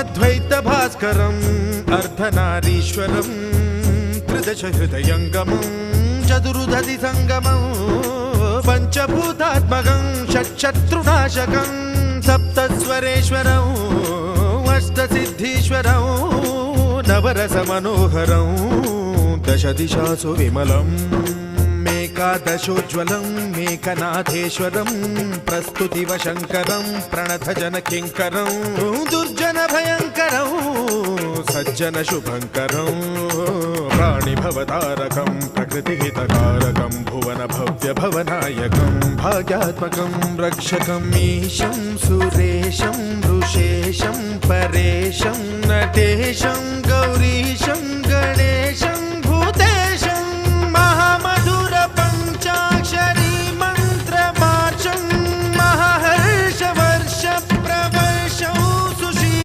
अद्वैतभास्करम् अर्धनारीश्वरं त्रिदशहृदयङ्गमं चतुर्दधिसङ्गमं पञ्चभूतात्मकं षट्शत्रुनाशकं सप्तस्वरेश्वरं अष्टसिद्धीश्वरं नवरसमनोहरं दशदिशासु विमलम् एकादशोज्ज्वलं मेकनाथेश्वरं प्रस्तुतिवशङ्करं प्रणतजनकिङ्करं दुर्जनभयङ्करं सज्जनशुभङ्करं प्राणिभवतारकं प्रकृतिहितकारकं भुवनभव्यभवनायकं भाग्यात्मकं रक्षकं ईशं सुरेशं ऋषेशं परेशं नटेशं